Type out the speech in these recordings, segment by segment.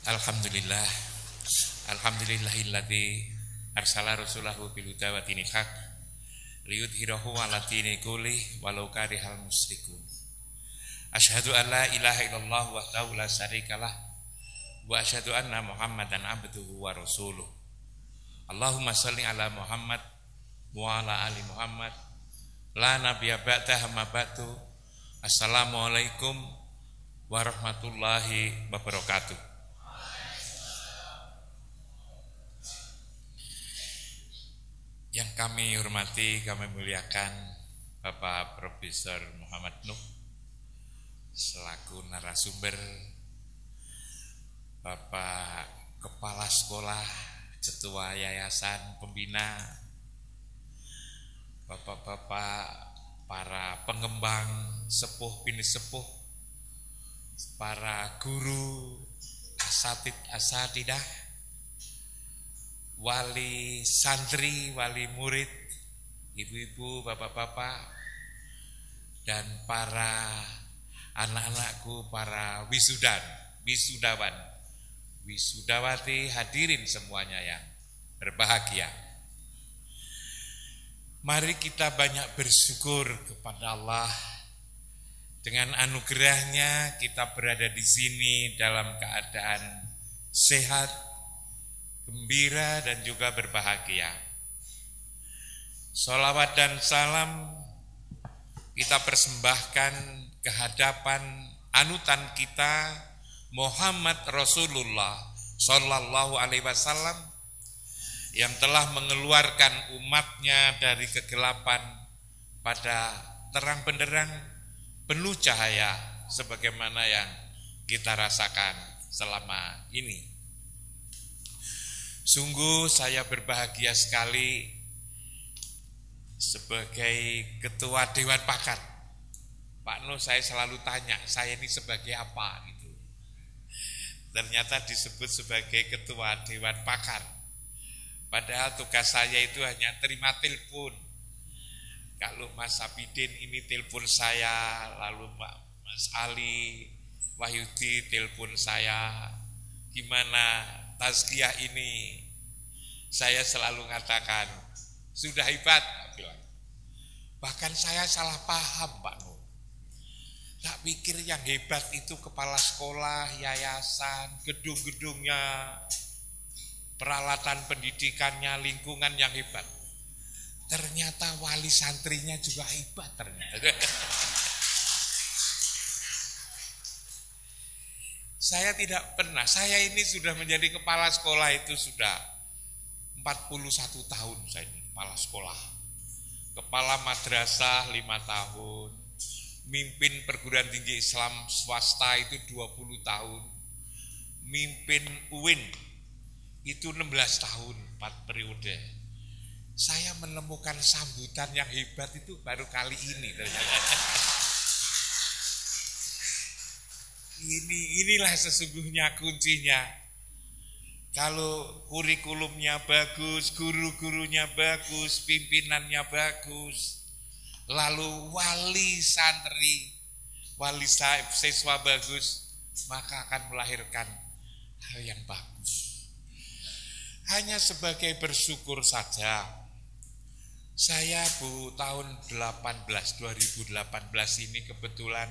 Alhamdulillah. Alhamdulillahilladzi arsala rasulahu bil huda wa dinil haq liyudhhirahu 'ala dini kulli walau karihal musyrikun. Asyhadu an la ilaha illallah wahdahu la syarikalah wa asyhadu anna Muhammadan abduhu wa rasuluh. Allahumma shalli ala Muhammad wa ala ali Muhammad. La nabiyya ba'da amma ba'du. Assalamualaikum warahmatullahi wabarakatuh. Yang kami hormati, kami muliakan Bapak Profesor Muhammad Nuh selaku narasumber, Bapak Kepala Sekolah, Ketua Yayasan Pembina, Bapak-bapak para pengembang sepuh bini sepuh, para guru, asatid asatidah, wali santri, wali murid, ibu-ibu, bapak-bapak, dan para anak-anakku, para wisudawan, wisudawati, hadirin semuanya yang berbahagia. Mari kita banyak bersyukur kepada Allah. Dengan anugerahnya kita berada di sini dalam keadaan sehat, gembira dan juga berbahagia. Sholawat dan salam kita persembahkan kehadapan anutan kita Muhammad Rasulullah Sallallahu Alaihi Wasallam yang telah mengeluarkan umatnya dari kegelapan pada terang benderang penuh cahaya sebagaimana yang kita rasakan selama ini. Sungguh saya berbahagia sekali sebagai Ketua Dewan Pakar. Pak Nuh, saya selalu tanya, saya ini sebagai apa gitu. Ternyata disebut sebagai Ketua Dewan Pakar. Padahal tugas saya itu hanya terima telepon. Kalau Mas Sapidin ini telepon saya, lalu Mas Ali Wahyudi telepon saya, gimana tazkiyah ini, saya selalu mengatakan sudah hebat, bilang. Bahkan saya salah paham Pak Nuh. Tak pikir yang hebat itu kepala sekolah, yayasan, gedung-gedungnya, peralatan pendidikannya, lingkungan yang hebat. Ternyata wali santrinya juga hebat ternyata. Saya tidak pernah, saya ini sudah menjadi kepala sekolah itu sudah 41 tahun saya ini kepala sekolah. Kepala madrasah 5 tahun, mimpin perguruan tinggi Islam swasta itu 20 tahun, mimpin UIN itu 16 tahun, 4 periode. Saya menemukan sambutan yang hebat itu baru kali ini ternyata. Inilah sesungguhnya kuncinya. Kalau kurikulumnya bagus, guru-gurunya bagus, pimpinannya bagus, lalu wali santri, wali siswa bagus, maka akan melahirkan hal yang bagus. Hanya sebagai bersyukur saja, saya tahun 2018 ini kebetulan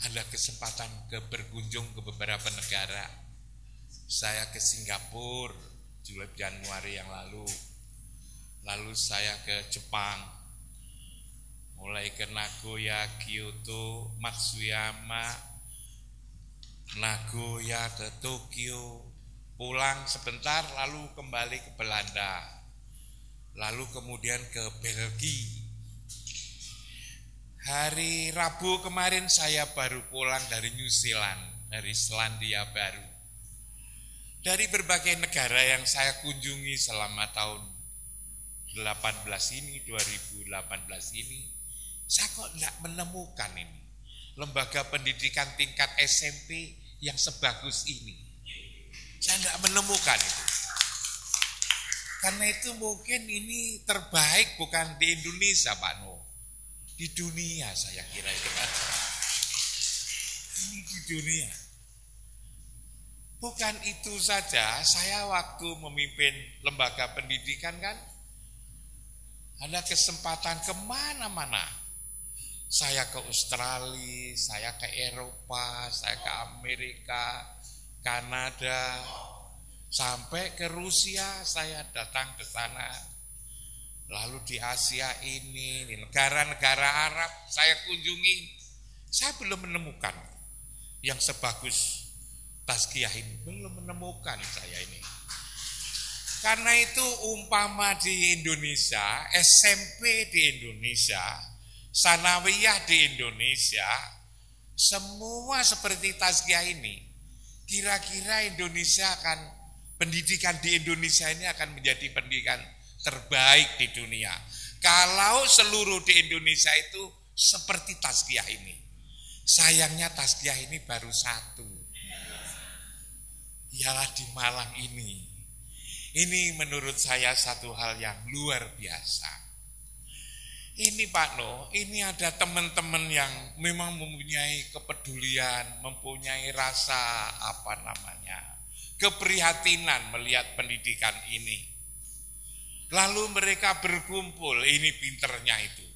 ada kesempatan berkunjung ke beberapa negara. Saya ke Singapura Januari yang lalu saya ke Jepang, mulai ke Nagoya, Kyoto, Matsuyama, Nagoya ke Tokyo, pulang sebentar lalu kembali ke Belanda, lalu kemudian ke Belgia. Hari Rabu kemarin saya baru pulang dari New Zealand, dari Selandia Baru. Dari berbagai negara yang saya kunjungi selama tahun 2018 ini, saya kok tidak menemukan ini lembaga pendidikan tingkat SMP yang sebagus ini. Saya tidak menemukan itu. Karena itu mungkin ini terbaik bukan di Indonesia Pak Nuh, di dunia saya kira itu. Ini di dunia. Bukan itu saja, saya waktu memimpin lembaga pendidikan kan, ada kesempatan kemana-mana. Saya ke Australia, saya ke Eropa, saya ke Amerika, Kanada, sampai ke Rusia saya datang ke sana. Lalu di Asia ini, di negara-negara Arab saya kunjungi. Saya belum menemukan yang sebagus Tazkiyah ini, belum menemukan saya ini. Karena itu umpama di Indonesia, SMP di Indonesia, Sanawiyah di Indonesia, semua seperti Tazkiyah ini, kira-kira Indonesia pendidikan di Indonesia ini akan menjadi pendidikan terbaik di dunia. Kalau seluruh di Indonesia itu seperti Tazkiyah ini. Sayangnya Tazkiyah ini baru satu. Ialah di Malang ini. Ini menurut saya satu hal yang luar biasa. Ini Pak No, ini ada teman-teman yang memang mempunyai kepedulian, mempunyai rasa keprihatinan melihat pendidikan ini. Lalu mereka berkumpul, ini pinternya itu.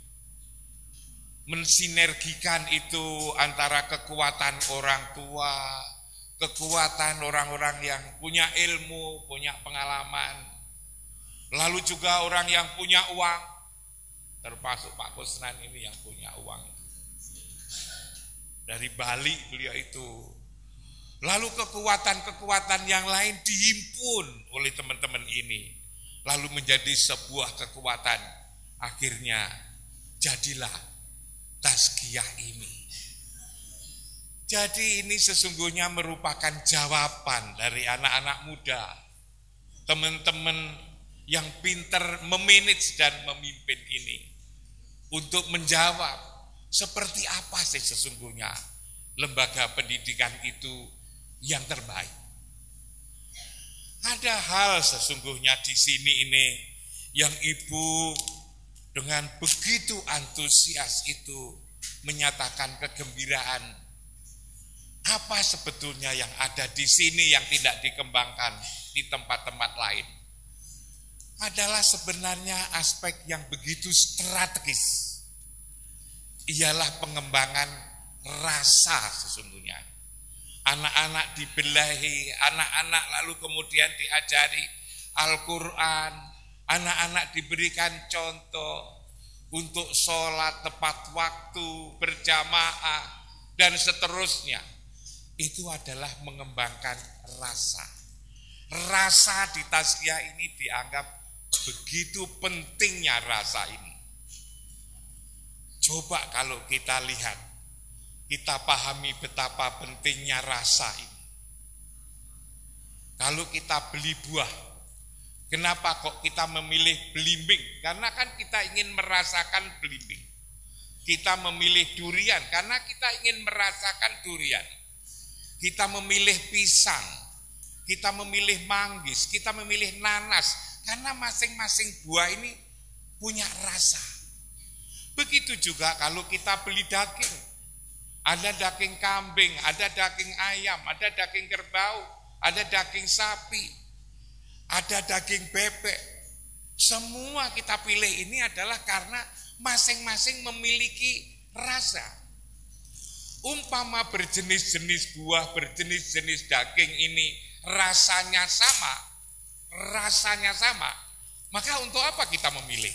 Mensinergikan itu antara kekuatan orang tua, kekuatan orang-orang yang punya ilmu, punya pengalaman, lalu juga orang yang punya uang, termasuk Pak Kusnan ini yang punya uang. Dari Bali beliau itu. Lalu kekuatan-kekuatan yang lain dihimpun oleh teman-teman ini, lalu menjadi sebuah kekuatan. Akhirnya jadilah Tazkiyah ini. Jadi ini sesungguhnya merupakan jawaban dari anak-anak muda, teman-teman yang pintar memanage dan memimpin ini, untuk menjawab seperti apa sih sesungguhnya lembaga pendidikan itu yang terbaik. Ada hal sesungguhnya di sini ini yang Ibu dengan begitu antusias itu menyatakan kegembiraan. Apa sebetulnya yang ada di sini yang tidak dikembangkan di tempat-tempat lain? Adalah sebenarnya aspek yang begitu strategis. Ialah pengembangan rasa sesungguhnya. Anak-anak dibelahi, anak-anak lalu kemudian diajari Al-Quran, anak-anak diberikan contoh untuk sholat tepat waktu, berjamaah, dan seterusnya. Itu adalah mengembangkan rasa. Rasa di Tazkiyah ini dianggap begitu pentingnya rasa ini. Coba kalau kita lihat, kita pahami betapa pentingnya rasa ini. Kalau kita beli buah, kenapa kok kita memilih belimbing? Karena kan kita ingin merasakan belimbing. Kita memilih durian karena kita ingin merasakan durian. Kita memilih pisang, kita memilih manggis, kita memilih nanas, karena masing-masing buah ini punya rasa. Begitu juga kalau kita beli daging, ada daging kambing, ada daging ayam, ada daging kerbau, ada daging sapi, ada daging bebek. Semua kita pilih ini adalah karena masing-masing memiliki rasa. Umpama berjenis-jenis buah, berjenis-jenis daging ini rasanya sama, maka untuk apa kita memilih?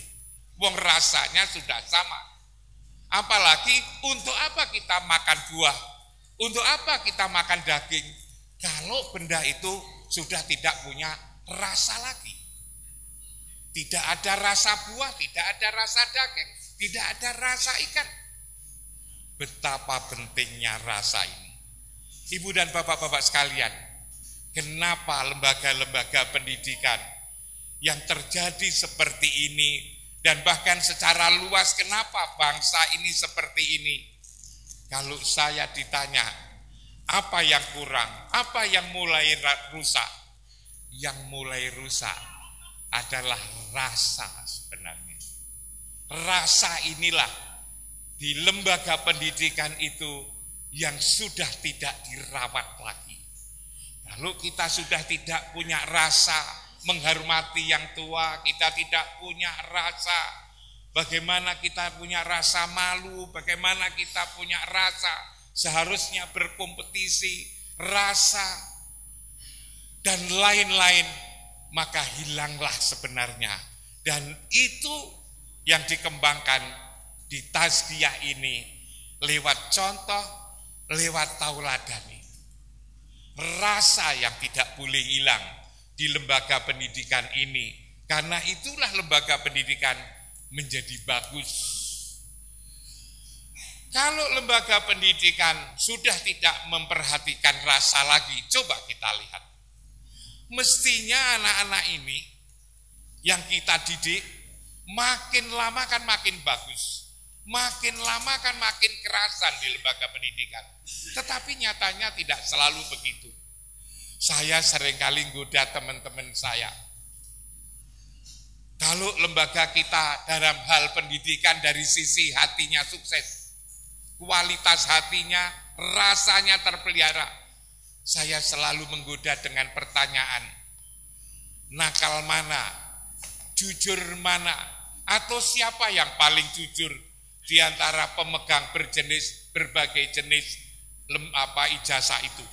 Wong rasanya sudah sama. Apalagi untuk apa kita makan buah? Untuk apa kita makan daging? Kalau benda itu sudah tidak punya rasa lagi. Tidak ada rasa buah, tidak ada rasa daging, tidak ada rasa ikan. Betapa pentingnya rasa ini. Ibu dan bapak-bapak sekalian, kenapa lembaga-lembaga pendidikan yang terjadi seperti ini, dan bahkan secara luas kenapa bangsa ini seperti ini? Kalau saya ditanya, apa yang kurang? Apa yang mulai rusak? Yang mulai rusak adalah rasa sebenarnya. Rasa inilah di lembaga pendidikan itu yang sudah tidak dirawat lagi. Lalu kita sudah tidak punya rasa menghormati yang tua, kita tidak punya rasa bagaimana kita punya rasa malu, bagaimana kita punya rasa seharusnya berkompetisi, rasa dan lain-lain, maka hilanglah sebenarnya. Dan itu yang dikembangkan di tazkiyah ini lewat contoh, lewat tauladan. Rasa yang tidak boleh hilang di lembaga pendidikan ini, karena itulah lembaga pendidikan menjadi bagus. Kalau lembaga pendidikan sudah tidak memperhatikan rasa lagi, coba kita lihat. Mestinya anak-anak ini yang kita didik makin lama kan makin bagus. Makin lama kan makin kerasan di lembaga pendidikan. Tetapi nyatanya tidak selalu begitu. Saya seringkali goda teman-teman saya. Kalau lembaga kita dalam hal pendidikan dari sisi hatinya sukses, kualitas hatinya, rasanya terpelihara, saya selalu menggoda dengan pertanyaan, nakal mana, jujur mana, atau siapa yang paling jujur di antara pemegang berbagai jenis ijazah itu.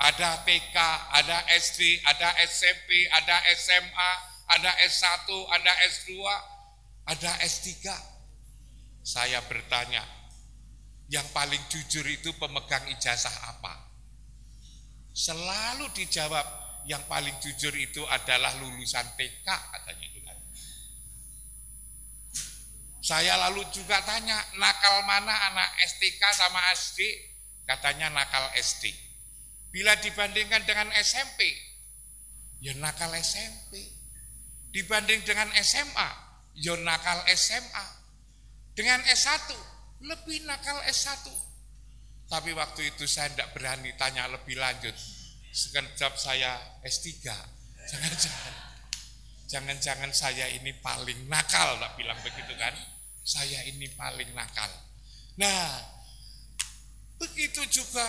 Ada TK, ada SD, ada SMP, ada SMA, ada S1, ada S2, ada S3. Saya bertanya, yang paling jujur itu pemegang ijazah apa? Selalu dijawab, yang paling jujur itu adalah lulusan TK, katanya itu kan. Saya lalu juga tanya, nakal mana anak STK sama SD? Katanya nakal SD. Bila dibandingkan dengan SMP, ya nakal SMP. Dibanding dengan SMA, ya nakal SMA. Dengan S1, lebih nakal S1. Tapi waktu itu saya tidak berani tanya lebih lanjut. Sekejap saya S3. Jangan-jangan saya ini paling nakal, tak bilang begitu kan? Saya ini paling nakal. Nah, begitu juga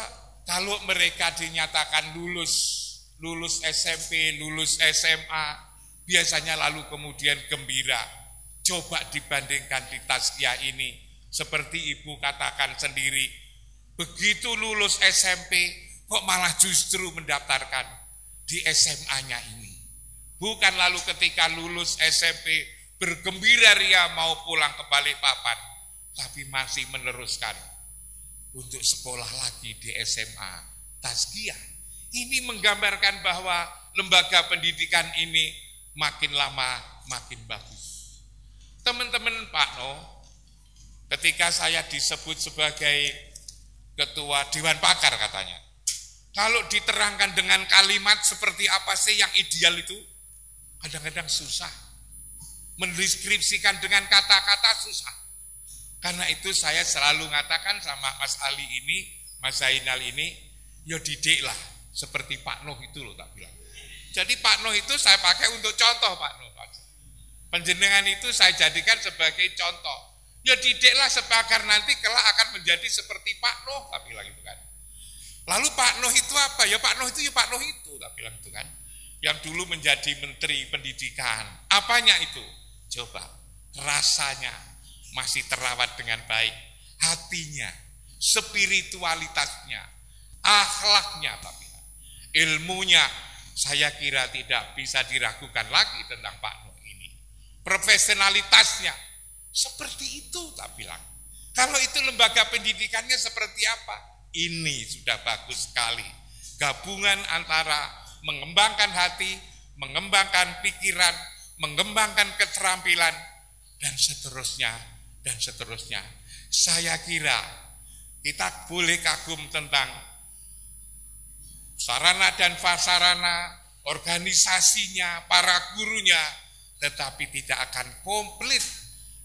kalau mereka dinyatakan lulus SMP, lulus SMA, biasanya lalu kemudian gembira. Coba dibandingkan di tazkiyah ini, seperti ibu katakan sendiri, begitu lulus SMP, kok malah justru mendaftarkan di SMA-nya ini. Bukan lalu ketika lulus SMP, bergembira ria mau pulang ke Balikpapan, tapi masih meneruskan untuk sekolah lagi di SMA tazkiyah. Ini menggambarkan bahwa lembaga pendidikan ini makin lama makin bagus. Teman-teman Pak No, ketika saya disebut sebagai ketua Dewan Pakar katanya, kalau diterangkan dengan kalimat seperti apa sih yang ideal itu, kadang-kadang susah. Mendeskripsikan dengan kata-kata susah. Karena itu saya selalu mengatakan sama Mas Ali ini, Mas Zainal ini, ya didiklah seperti Pak Nuh itu loh tak bilang. Jadi Pak Nuh itu saya pakai untuk contoh Pak Nuh. Penjenengan itu saya jadikan sebagai contoh. Ya didiklah agar nanti kelak akan menjadi seperti Pak Nuh tak bilang itu kan. Lalu Pak Nuh itu apa? Ya Pak Nuh itu ya Pak Nuh itu tak bilang itu kan. Yang dulu menjadi Menteri Pendidikan. Apanya itu? Coba rasanya masih terawat dengan baik, hatinya, spiritualitasnya, akhlaknya, tapi ilmunya saya kira tidak bisa diragukan lagi tentang Pak Nuh ini. Profesionalitasnya seperti itu tak bilang. Kalau itu lembaga pendidikannya seperti apa? Ini sudah bagus sekali. Gabungan antara mengembangkan hati, mengembangkan pikiran, mengembangkan keterampilan, dan seterusnya, dan seterusnya. Saya kira kita boleh kagum tentang sarana dan prasarana, organisasinya, para gurunya, tetapi tidak akan komplit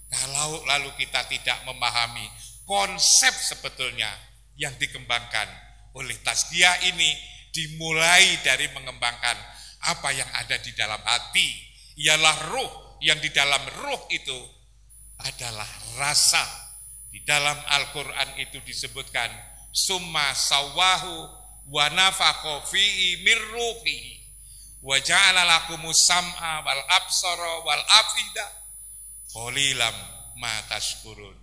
kalau lalu kita tidak memahami konsep sebetulnya yang dikembangkan oleh tazkiyah ini, dimulai dari mengembangkan apa yang ada di dalam hati. Ialah ruh, yang di dalam ruh itu adalah rasa. Di dalam Al-Quran itu disebutkan summa sawahu wa nafakha fihi min ruhihi wa ja'ala lakumus sam'a wal absara wal afida qalilam ma tashkurun.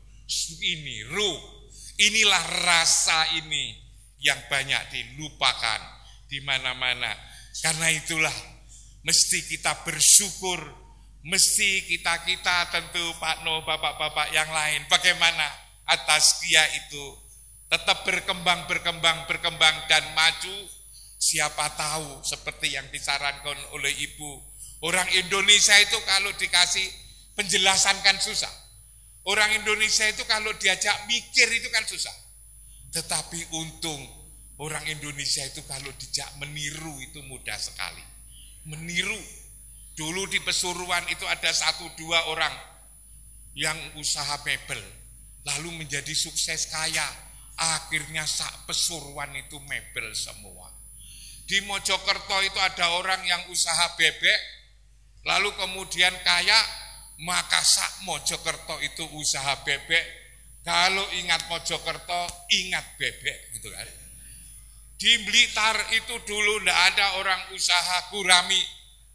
Ini ruh, inilah rasa ini yang banyak dilupakan di mana-mana. Karena itulah mesti kita bersyukur, mesti kita tentu Pak No, bapak-bapak yang lain, bagaimana atas kia itu tetap berkembang dan maju. Siapa tahu seperti yang disarankan oleh Ibu, orang Indonesia itu kalau dikasih penjelasan kan susah. Orang Indonesia itu kalau diajak mikir itu kan susah. Tetapi untung orang Indonesia itu kalau dijak meniru itu mudah sekali. Meniru. Dulu di Pesuruan itu ada 1-2 orang yang usaha mebel, lalu menjadi sukses kaya. Akhirnya sak Pesuruan itu mebel semua. Di Mojokerto itu ada orang yang usaha bebek, lalu kemudian kaya, maka sak Mojokerto itu usaha bebek. Kalau ingat Mojokerto, ingat bebek gitu kan. Di Blitar itu dulu tidak ada orang usaha gurami,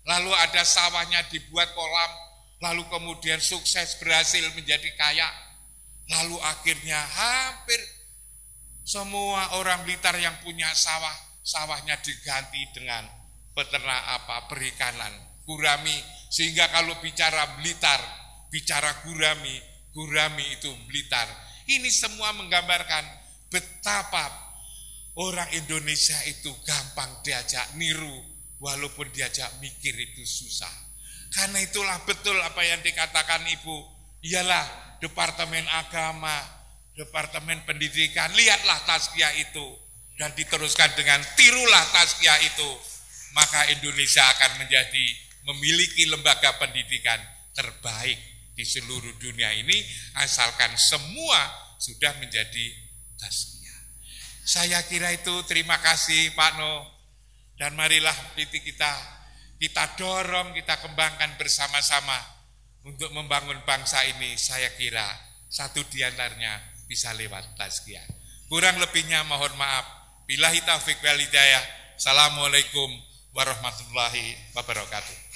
lalu ada sawahnya dibuat kolam, lalu kemudian sukses berhasil menjadi kaya, lalu akhirnya hampir semua orang Blitar yang punya sawahnya diganti dengan peternak perikanan, gurami, sehingga kalau bicara Blitar, bicara gurami itu Blitar. Ini semua menggambarkan betapa orang Indonesia itu gampang diajak niru, walaupun diajak mikir itu susah. Karena itulah betul apa yang dikatakan Ibu, ialah Departemen Agama, Departemen Pendidikan, lihatlah tazkiyah itu, dan diteruskan dengan tirulah tazkiyah itu, maka Indonesia akan memiliki lembaga pendidikan terbaik di seluruh dunia ini, asalkan semua sudah menjadi tazkiyah. Saya kira itu. Terima kasih Pak No, dan marilah kita dorong, kita kembangkan bersama-sama untuk membangun bangsa ini. Saya kira satu di antaranya bisa lewat tazkiyah. Kurang lebihnya mohon maaf. Billahi taufiq wal hidayah. Assalamualaikum warahmatullahi wabarakatuh.